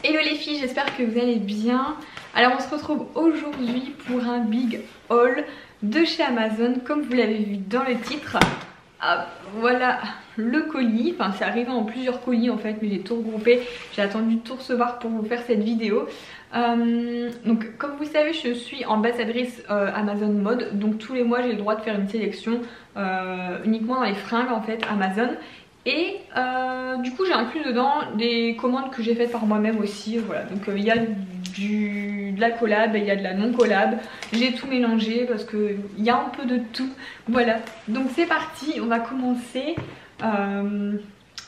Hello les filles, j'espère que vous allez bien. Alors on se retrouve aujourd'hui pour un big haul de chez Amazon. Comme vous l'avez vu dans le titre, voilà le colis. Enfin c'est arrivé en plusieurs colis en fait, mais j'ai tout regroupé. J'ai attendu de tout recevoir pour vous faire cette vidéo. Donc comme vous savez, je suis ambassadrice Amazon Mode. Donc tous les mois j'ai le droit de faire une sélection uniquement dans les fringues en fait Amazon. Et du coup j'ai inclus dedans des commandes que j'ai faites par moi-même aussi. Voilà, donc il y a de la collab et il y a de la non collab. J'ai tout mélangé parce qu'il y a un peu de tout. Voilà, donc c'est parti, on va commencer.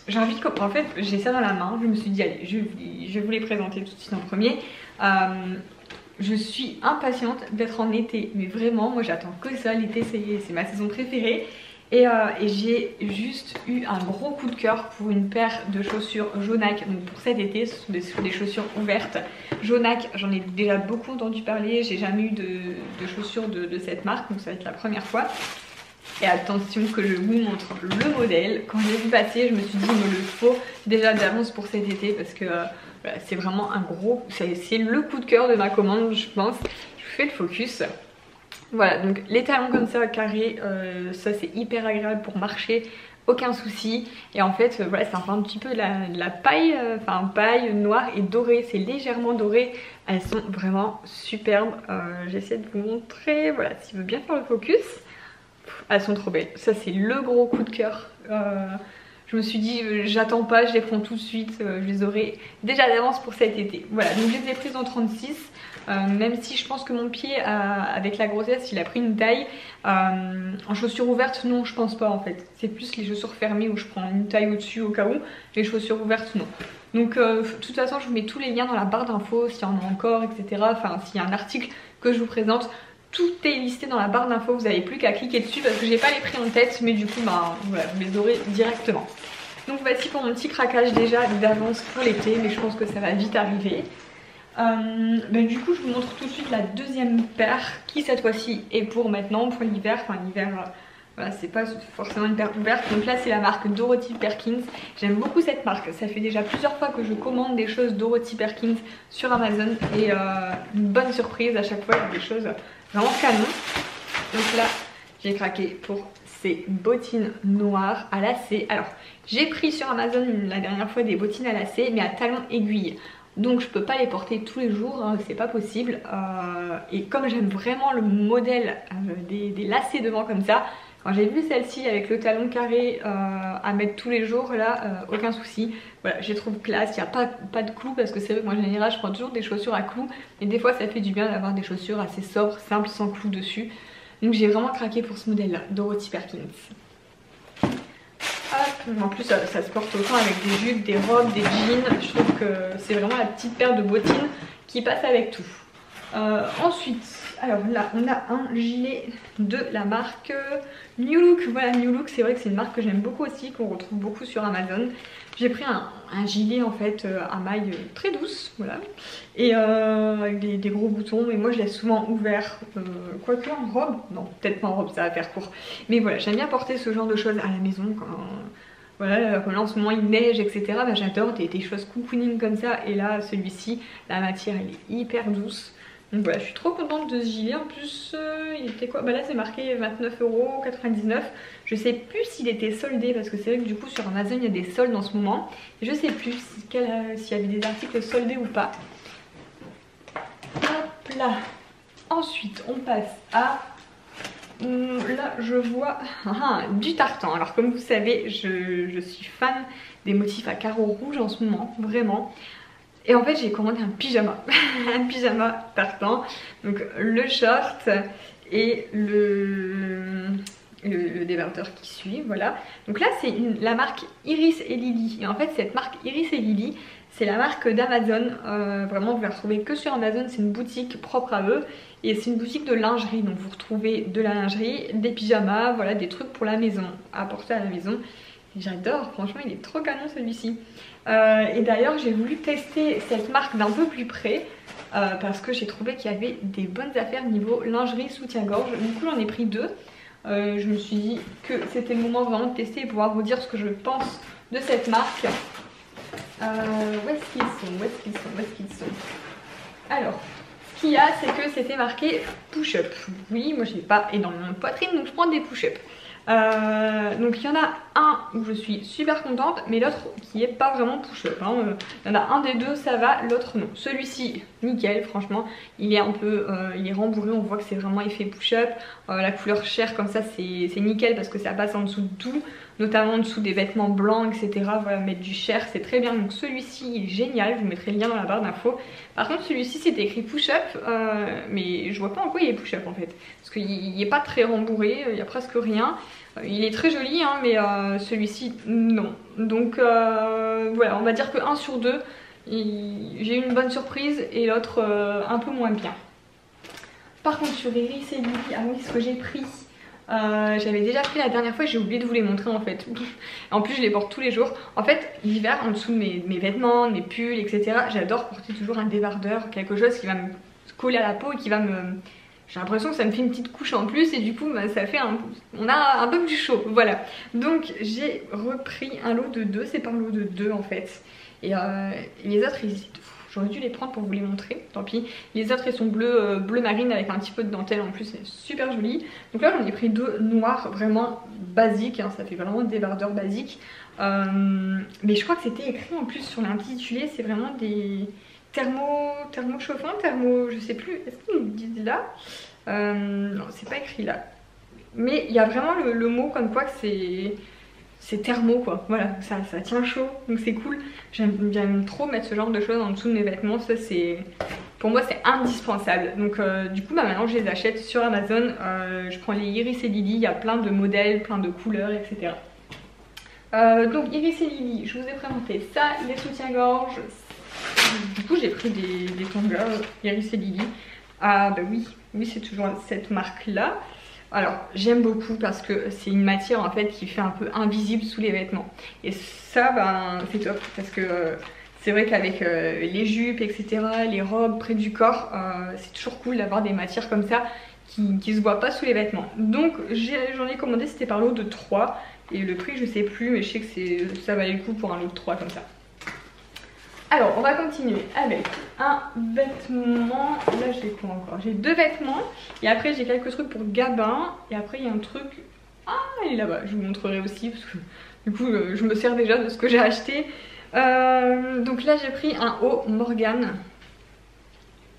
J'ai envie de... En fait j'ai ça dans la main, je me suis dit allez je vais vous les présenter tout de suite en premier. Je suis impatiente d'être en été, mais vraiment moi j'attends que ça. L'été c'est ma saison préférée. Et j'ai juste eu un gros coup de cœur pour une paire de chaussures Jonak. Donc pour cet été, ce sont des chaussures ouvertes Jonak. J'en ai déjà beaucoup entendu parler. J'ai jamais eu de chaussures de cette marque, donc ça va être la première fois. Et attention que je vous montre le modèle. Quand j'ai vu passer, je me suis dit il me le faut déjà d'avance pour cet été parce que voilà, c'est vraiment un gros... C'est le coup de cœur de ma commande, je pense. Je vous fais le focus. Voilà, donc les talons comme ça carrés, ça c'est hyper agréable pour marcher, aucun souci. Et en fait voilà, c'est un petit peu de la paille, enfin paille noire et dorée, c'est légèrement doré. Elles sont vraiment superbes. J'essaie de vous montrer, voilà, si vous voulez bien faire le focus. Elles sont trop belles, ça c'est le gros coup de cœur. Je me suis dit j'attends pas, je les prends tout de suite, je les aurai déjà d'avance pour cet été. Voilà, donc je les ai prises en 36. Même si je pense que mon pied avec la grossesse il a pris une taille. En chaussures ouvertes non, je pense pas en fait. C'est plus les chaussures fermées où je prends une taille au dessus au cas où. Les chaussures ouvertes non. Donc de toute façon je vous mets tous les liens dans la barre d'infos s'il y en a encore, etc. Enfin s'il y a un article que je vous présente, tout est listé dans la barre d'infos. Vous n'avez plus qu'à cliquer dessus parce que j'ai pas les prix en tête, mais du coup bah, voilà, vous les aurez directement. Donc voici pour mon petit craquage déjà d'avance pour l'été, mais je pense que ça va vite arriver. Du coup je vous montre tout de suite la deuxième paire qui cette fois-ci est pour maintenant, pour l'hiver. Enfin l'hiver, voilà, c'est pas forcément une paire ouverte. Donc là c'est la marque Dorothy Perkins. J'aime beaucoup cette marque, ça fait déjà plusieurs fois que je commande des choses Dorothy Perkins sur Amazon. Et une bonne surprise à chaque fois, il y a des choses vraiment canon. Donc là j'ai craqué pour ces bottines noires à lacets. Alors j'ai pris sur Amazon la dernière fois des bottines à lacets mais à talons aiguilles. Donc je peux pas les porter tous les jours, hein, c'est pas possible. Et comme j'aime vraiment le modèle des lacets devant comme ça, quand j'ai vu celle-ci avec le talon carré à mettre tous les jours, là aucun souci. Voilà, je les trouve classe, il n'y a pas de clous parce que c'est vrai que moi en général je prends toujours des chaussures à clous. Et des fois ça fait du bien d'avoir des chaussures assez sobres, simples, sans clous dessus. Donc j'ai vraiment craqué pour ce modèle là, Dorothy Perkins. En plus ça se porte autant avec des jupes, des robes, des jeans. Je trouve que c'est vraiment la petite paire de bottines qui passe avec tout. Ensuite, alors là on a un gilet de la marque New Look. Voilà, New Look, c'est vrai que c'est une marque que j'aime beaucoup aussi, qu'on retrouve beaucoup sur Amazon. J'ai pris un gilet en fait à maille très douce, voilà, et avec des gros boutons. Mais moi je laisse souvent ouvert, quoique en robe, non peut-être pas en robe, ça va faire court. Mais voilà, j'aime bien porter ce genre de choses à la maison quand... Voilà, quand là en ce moment il neige etc, bah, j'adore des choses cocooning comme ça. Et là celui-ci, la matière elle est hyper douce. Donc voilà, je suis trop contente de ce gilet. En plus il était quoi, bah là c'est marqué 29,99 €. Je sais plus s'il était soldé parce que c'est vrai que du coup sur Amazon il y a des soldes en ce moment. Et je sais plus s'il y avait des articles soldés ou pas. Hop là. Ensuite on passe à... là je vois du tartan. Alors comme vous savez je suis fan des motifs à carreaux rouges en ce moment, vraiment. Et en fait j'ai commandé un pyjama un pyjama tartan. Donc le short et le débardeur qui suit, voilà. Donc là c'est la marque Iris et Lily. Et en fait cette marque Iris et Lily, c'est la marque d'Amazon. Vraiment vous ne la retrouvez que sur Amazon, c'est une boutique propre à eux. Et c'est une boutique de lingerie, donc vous retrouvez de la lingerie, des pyjamas, voilà, des trucs pour la maison, à porter à la maison. J'adore, franchement il est trop canon celui-ci. Et d'ailleurs j'ai voulu tester cette marque d'un peu plus près parce que j'ai trouvé qu'il y avait des bonnes affaires niveau lingerie soutien-gorge. Du coup j'en ai pris deux. Je me suis dit que c'était le moment vraiment de tester et pouvoir vous dire ce que je pense de cette marque. Où est-ce qu'ils sont? Où est-ce qu'ils sont? Où est-ce qu'ils sont? Alors, ce qu'il y a, c'est que c'était marqué push-up. Oui, moi j'ai pas énormément de poitrine, donc je prends des push-up. Donc il y en a un où je suis super contente, mais l'autre qui est pas vraiment push-up, hein. Il y en a un des deux, ça va, l'autre non. Celui-ci, nickel, franchement, il est un peu, il est rembourré, on voit que c'est vraiment effet push-up. La couleur chair comme ça, c'est nickel parce que ça passe en dessous de tout, notamment en dessous des vêtements blancs, etc. Voilà, mettre du chair, c'est très bien. Donc celui-ci, il est génial, je vous mettrai le lien dans la barre d'infos. Par contre, celui-ci, c'est écrit push-up, mais je vois pas en quoi il est push-up en fait. Parce qu'il n'est pas très rembourré, il y a presque rien. Il est très joli, hein, mais celui-ci, non. Donc voilà, on va dire que 1 sur 2, j'ai eu une bonne surprise et l'autre un peu moins bien. Par contre, sur Iris et Lily, ah oui, ce que j'ai pris, j'avais déjà pris la dernière fois, j'ai oublié de vous les montrer en fait. En plus, je les porte tous les jours. En fait, l'hiver, en dessous de mes vêtements, de mes pulls, etc., j'adore porter toujours un débardeur, quelque chose qui va me coller à la peau et qui va me... J'ai l'impression que ça me fait une petite couche en plus et du coup bah, ça fait on a un peu plus chaud, voilà. Donc j'ai repris un lot de 2, c'est par lot de 2 en fait. Et les autres, j'aurais dû les prendre pour vous les montrer, tant pis. Les autres ils sont bleu marine avec un petit peu de dentelle en plus, c'est super joli. Donc là j'en ai pris 2 noirs vraiment basiques, hein, ça fait vraiment débardeur basique. Mais je crois que c'était écrit en plus sur l'intitulé, c'est vraiment des... Thermo chauffant, je sais plus, est-ce qu'ils nous disent là? Non, c'est pas écrit là. Mais il y a vraiment le mot comme quoi que c'est thermo quoi, voilà, ça tient chaud, donc c'est cool. J'aime trop mettre ce genre de choses en dessous de mes vêtements, ça c'est... Pour moi c'est indispensable. Donc du coup bah, maintenant je les achète sur Amazon, je prends les Iris et Lily, il y a plein de modèles, plein de couleurs, etc. Donc Iris et Lily, je vous ai présenté ça, les soutiens-gorge. Du coup j'ai pris des tangas Iris et Lily. Ah bah oui c'est toujours cette marque là. Alors j'aime beaucoup parce que c'est une matière en fait qui fait un peu invisible sous les vêtements. Et ça ben c'est top parce que c'est vrai qu'avec les jupes etc, les robes près du corps, c'est toujours cool d'avoir des matières comme ça qui se voient pas sous les vêtements. Donc j'en ai commandé, c'était par lot de 3. Et le prix je sais plus, mais je sais que ça valait le coup pour un lot de 3 comme ça. Alors on va continuer avec un vêtement. Là j'ai quoi encore? J'ai 2 vêtements. Et après j'ai quelques trucs pour Gabin. Et après il y a un truc... Ah il est là-bas, je vous montrerai aussi. Parce que du coup je me sers déjà de ce que j'ai acheté. Donc là j'ai pris un haut Morgan.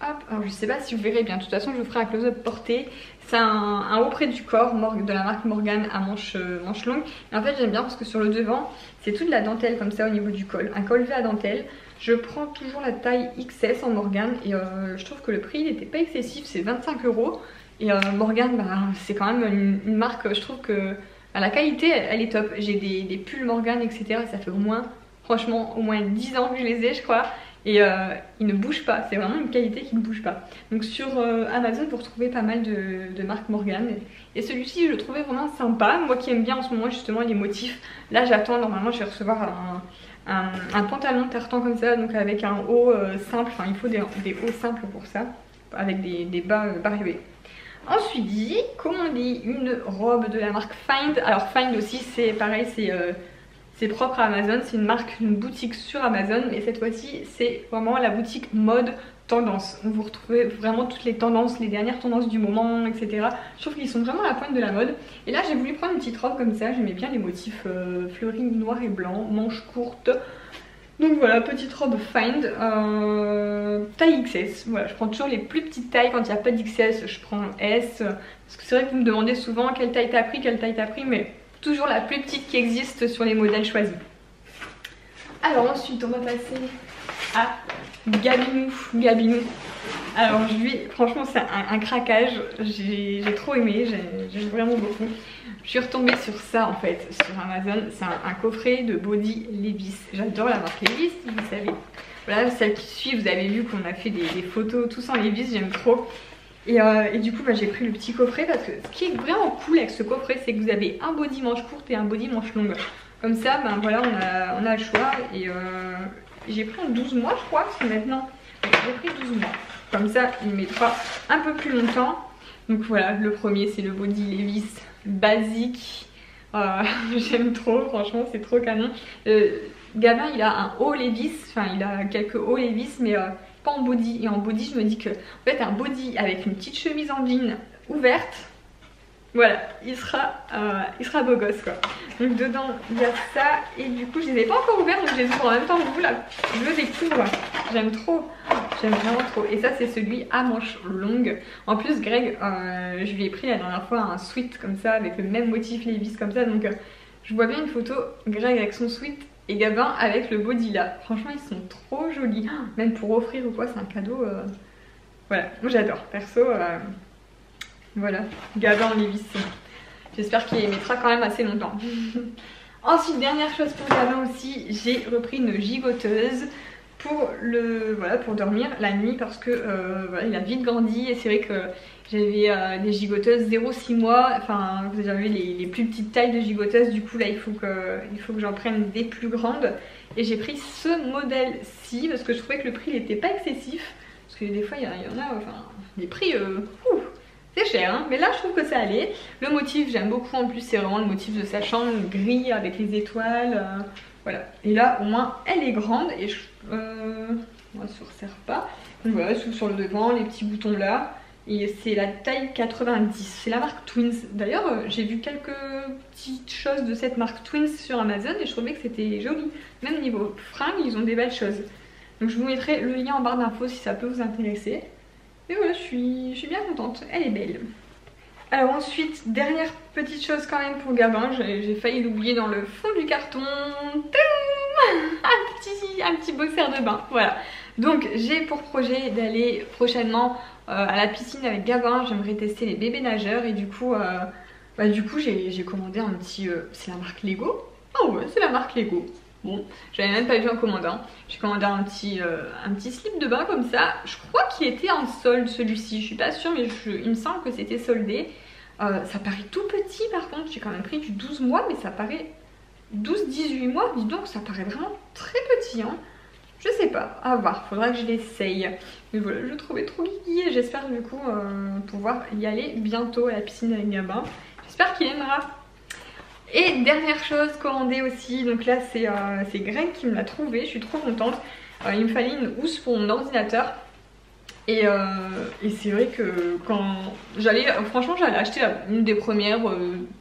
Hop, alors je sais pas si vous verrez bien, de toute façon je vous ferai un close-up porté. C'est un haut près du corps de la marque Morgan à manche longue. Et en fait j'aime bien parce que sur le devant c'est toute la dentelle comme ça au niveau du col. Un col V à dentelle. Je prends toujours la taille XS en Morgan et je trouve que le prix n'était pas excessif, c'est 25 €. Et Morgan bah, c'est quand même une marque, je trouve que bah, la qualité elle est top. J'ai des pulls Morgan etc, ça fait au moins, franchement au moins 10 ans que je les ai je crois. Et ils ne bougent pas, c'est vraiment une qualité qui ne bouge pas. Donc sur Amazon vous retrouvez pas mal de marques Morgan. Et celui-ci je le trouvais vraiment sympa. Moi qui aime bien en ce moment justement les motifs. Là j'attends, normalement je vais recevoir un pantalon tartan comme ça. Donc avec un haut simple, enfin il faut des hauts simples pour ça. Avec des bas bariolés. Ensuite j'ai commandé une robe de la marque Find. Alors Find aussi c'est pareil, c'est propre à Amazon, c'est une boutique sur Amazon, mais cette fois-ci c'est vraiment la boutique mode tendance. Vous retrouvez vraiment toutes les tendances, les dernières tendances du moment, etc. Je trouve qu'ils sont vraiment à la pointe de la mode. Et là j'ai voulu prendre une petite robe comme ça, j'aimais bien les motifs fleuris noir et blanc, manches courtes. Donc voilà, petite robe Find, taille XS. Voilà, je prends toujours les plus petites tailles quand il n'y a pas d'XS, je prends S. Parce que c'est vrai que vous me demandez souvent quelle taille t'as pris, mais toujours la plus petite qui existe sur les modèles choisis. Alors ensuite on va passer à Gabinou. Alors franchement c'est un craquage, j'ai trop aimé, j'aime vraiment beaucoup. Je suis retombée sur ça en fait sur Amazon, c'est un coffret de body Levi's. J'adore la marque Levi's, vous savez. Voilà, celle qui suit, vous avez vu qu'on a fait des photos tous en Levi's, j'aime trop. Et du coup bah, j'ai pris le petit coffret parce que ce qui est vraiment cool avec ce coffret c'est que vous avez un body manche courte et un body manche longue. Comme ça ben voilà on a le choix et j'ai pris en 12 mois je crois parce que maintenant j'ai pris 12 mois. Comme ça il mettra un peu plus longtemps. Donc voilà, le premier c'est le body Levi's basique. J'aime trop, franchement c'est trop canon. Gabin il a un haut Levi's, enfin il a quelques hauts Levi's mais pas en body. Et en body je me dis que en fait un body avec une petite chemise en jean ouverte, voilà, il sera beau gosse quoi. Donc dedans il y a ça et du coup je les ai pas encore ouverts donc je les ouvre en même temps que vous là. Je les découvre, j'aime trop, j'aime vraiment trop. Et ça c'est celui à manches longues. En plus Greg, je lui ai pris la dernière fois un sweat comme ça avec le même motif Levi's comme ça. Donc je vois bien une photo Greg avec son sweat et Gabin avec le body là. Franchement ils sont trop jolis, même pour offrir ou quoi, c'est un cadeau. Voilà, moi j'adore, perso. Voilà, Gabin en Levi's. J'espère qu'il les mettra quand même assez longtemps. Ensuite, dernière chose pour Gabin aussi, j'ai repris une gigoteuse pour pour dormir la nuit parce que voilà, il a vite grandi et c'est vrai que j'avais des gigoteuses 0,6 mois, enfin vous avez les plus petites tailles de gigoteuses, du coup là il faut que j'en prenne des plus grandes et j'ai pris ce modèle-ci parce que je trouvais que le prix n'était pas excessif parce que des fois il y en a, enfin les prix, c'est cher hein, mais là je trouve que ça allait. Le motif j'aime beaucoup, en plus c'est vraiment le motif de sa chambre, gris avec les étoiles, voilà. Et là au moins elle est grande et on se resserre pas. Donc voilà, sur le devant, les petits boutons là. Et c'est la taille 90, c'est la marque Twins. D'ailleurs j'ai vu quelques petites choses de cette marque Twins sur Amazon et je trouvais que c'était joli. Même niveau fringues ils ont des belles choses. Donc je vous mettrai le lien en barre d'infos si ça peut vous intéresser. Et voilà, je suis bien contente, elle est belle. Alors ensuite, dernière petite chose quand même pour Gabin, j'ai failli l'oublier dans le fond du carton. Un petit boxer de bain, voilà. Donc j'ai pour projet d'aller prochainement à la piscine avec Gabin. J'aimerais tester les bébés nageurs et du coup j'ai commandé un petit... c'est la marque Lego. Ah ouais, c'est la marque Lego. Bon, j'avais même pas vu en commandant. J'ai commandé un petit slip de bain comme ça. Je crois qu'il était en solde celui-ci. Je suis pas sûre, mais il me semble que c'était soldé. Ça paraît tout petit par contre. J'ai quand même pris du 12 mois, mais ça paraît 12-18 mois. Dis donc, ça paraît vraiment très petit. Hein. Je sais pas, à voir. Faudra que je l'essaye. Mais voilà, je le trouvais trop geeky et j'espère du coup pouvoir y aller bientôt à la piscine avec Gabin. J'espère qu'il aimera. Et dernière chose commandée aussi, donc là c'est Greg qui me l'a trouvé, je suis trop contente. Il me fallait une housse pour mon ordinateur. Et c'est vrai que quand franchement j'allais acheter une des premières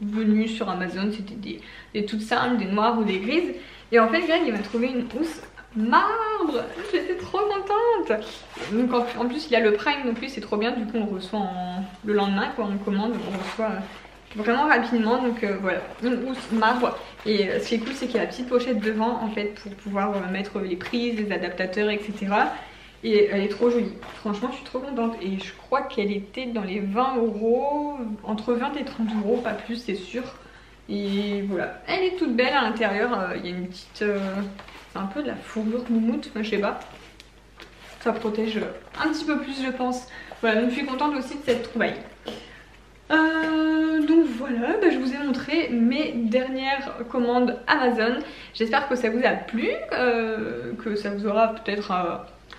venues sur Amazon, c'était des toutes simples, des noires ou des grises. Et en fait Greg il m'a trouvé une housse marbre, j'étais trop contente. Donc en plus il y a le Prime non plus, c'est trop bien, du coup on reçoit le lendemain quoi, on commande, on reçoit... vraiment rapidement, donc voilà, une housse marbre. Et ce qui est cool c'est qu'il y a la petite pochette devant en fait pour pouvoir mettre les prises, les adaptateurs etc. Et elle est trop jolie, franchement je suis trop contente. Et je crois qu'elle était dans les 20 €, entre 20 et 30 €, pas plus c'est sûr. Et voilà, elle est toute belle à l'intérieur, il y a une petite... c'est un peu de la fourrure moumoute, je sais pas. Ça protège un petit peu plus je pense. Voilà, donc je suis contente aussi de cette trouvaille. Donc voilà, je vous ai montré mes dernières commandes Amazon. J'espère que ça vous a plu, que ça vous aura peut-être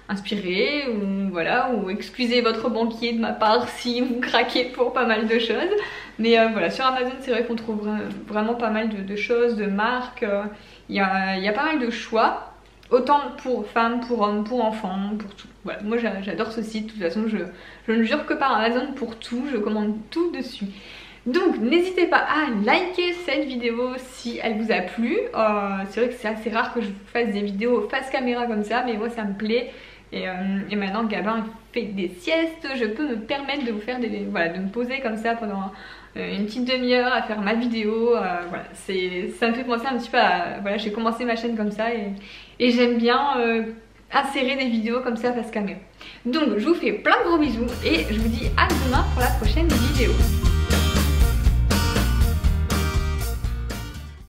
inspiré, ou voilà, ou excusez votre banquier de ma part si vous craquez pour pas mal de choses. Mais voilà, sur Amazon c'est vrai qu'on trouve vraiment pas mal de choses, de marques. Il y a pas mal de choix. Autant pour femmes, pour hommes, pour enfants, pour tout. Voilà, moi j'adore ce site, de toute façon je ne jure que par Amazon pour tout, je commande tout dessus. Donc n'hésitez pas à liker cette vidéo si elle vous a plu. C'est vrai que c'est assez rare que je vous fasse des vidéos face caméra comme ça, mais moi ça me plaît. Et maintenant Gabin fait des siestes, je peux me permettre de vous faire voilà, de me poser comme ça pendant une petite demi-heure à faire ma vidéo. Voilà, ça me fait penser un petit peu à... Voilà, j'ai commencé ma chaîne comme ça et j'aime bien insérer des vidéos comme ça face caméra. Donc je vous fais plein de gros bisous et je vous dis à demain pour la prochaine vidéo.